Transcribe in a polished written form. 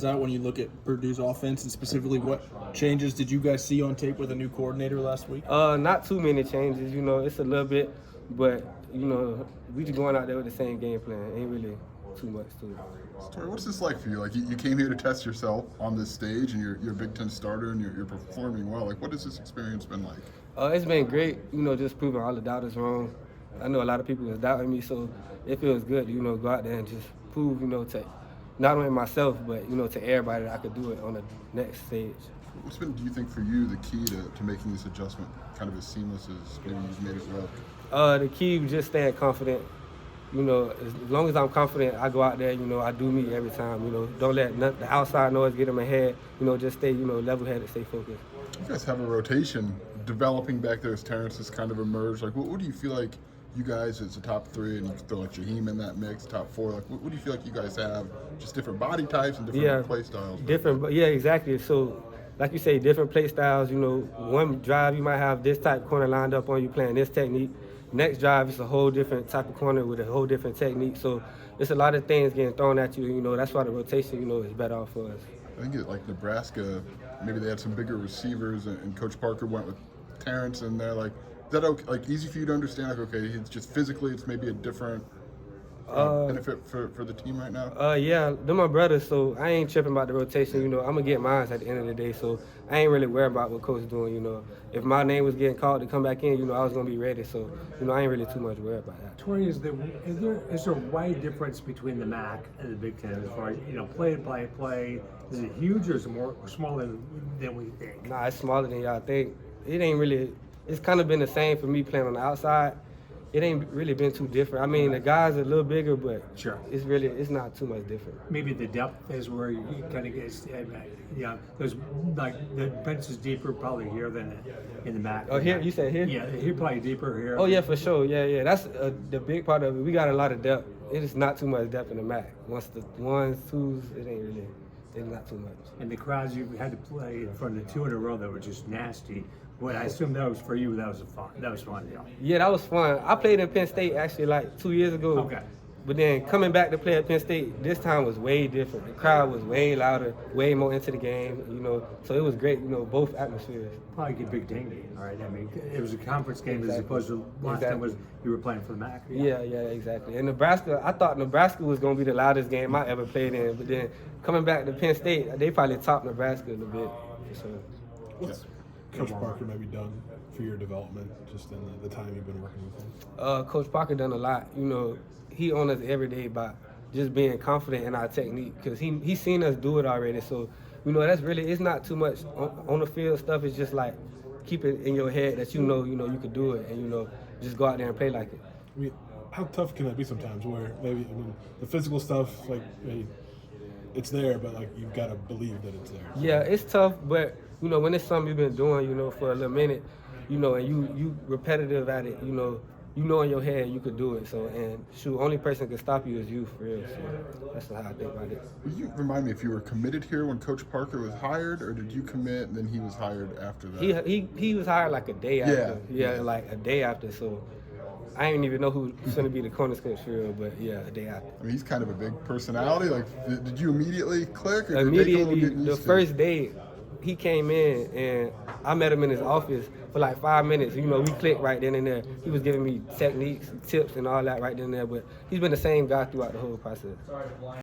Out when you look at Purdue's offense, and specifically what changes did you guys see on tape with a new coordinator last week? Not too many changes. It's a little bit, but we just going out there with the same game plan. Ain't really too much to it. Torrie, what's this like for you? Like you came here to test yourself on this stage, and you're a Big Ten starter, and you're performing well. Like, what has this experience been like? It's been great. Just proving all the doubters wrong. I know a lot of people was doubting me, so it feels good. Go out there and just prove, to not only myself, but to everybody that I could do it on the next stage. What's been, do you think, for you, the key to making this adjustment kind of as seamless as maybe you've made it well? The key was just staying confident. As long as I'm confident, I go out there. I do me every time. Don't let the outside noise get in my head. Just stay, level-headed, stay focused. You guys have a rotation developing back there as Terrence has kind of emerged. Like, what do you feel like? You guys, it's a top three, and you throw like Jaheim in that mix, top four. Like, what do you feel like you guys have? Just different body types and different play styles. Yeah, exactly. So, like you say, different play styles. One drive you might have this type of corner lined up on you playing this technique. Next drive, it's a whole different type of corner with a whole different technique. So, it's a lot of things getting thrown at you. That's why the rotation, is better off for us. I think like Nebraska, maybe they had some bigger receivers, and Coach Parker went with Terrence in there. Like, is that okay, like easy for you to understand? Like, okay, it's just physically, it's maybe a different benefit for the team right now. Yeah, they're my brothers, so I ain't tripping about the rotation. I'm gonna get mine at the end of the day, so I ain't really worried about what coach is doing. If my name was getting called to come back in, I was gonna be ready. So I ain't really too much worried about that. Torrie, is there a wide difference between the MAC and the Big Ten as far as play? Is it huge or is it more smaller than we think? Nah, it's smaller than y'all think. It ain't really. It's kind of been the same for me playing on the outside. It ain't really been too different. I mean, the guys are a little bigger, but sure, it's not too much different. Maybe the depth is where you kind of get, there's like the bench is deeper probably here than in the MAC. Oh, here? You said here? Yeah, here probably deeper here. Oh, yeah, for sure. Yeah. That's the big part of it. We got a lot of depth. It is not too much depth in the MAC. Once the ones, twos, it ain't really. It's not too much. And the crowds you had to play in front of the two in a row that were just nasty. But I assume that was for you. That was fun. Yeah, that was fun. I played in Penn State actually like 2 years ago. Okay. But then coming back to play at Penn State, this time was way different. The crowd was way louder, way more into the game. So it was great. Both atmospheres. Probably a big Ten game, all right. I mean, it was a conference game as opposed to last time was you were playing for the MAC. Yeah, exactly. And Nebraska, I thought Nebraska was going to be the loudest game I ever played in. But then coming back to Penn State, they probably topped Nebraska a little bit. For sure. What's Coach Parker maybe done for your development just in the time you've been working with him? Coach Parker done a lot. He on us every day by just being confident in our technique because he's seen us do it already. So, that's really, it's not too much on the field stuff. It's just like keep it in your head that you could do it and, just go out there and play like it. I mean, how tough can that be sometimes where maybe, the physical stuff, like, it's there, but, like, you've got to believe that it's there. Yeah, it's tough, but, when it's something you've been doing, for a little minute, and you repetitive at it, in your head you could do it. So, and only person can stop you is you, for real. So that's how I think about it. Will you remind me if you were committed here when Coach Parker was hired, or did you commit and then he was hired after that? He was hired like a day after. Yeah, like a day after. So I didn't even know who was going to be the corners coach for real, but yeah, a day after. I mean, he's kind of a big personality. Like, did you immediately click? Or immediately, the first day, he came in and I met him in his office for like 5 minutes. We clicked right then and there. He was giving me techniques, tips, and all that right then and there. But he's been the same guy throughout the whole process.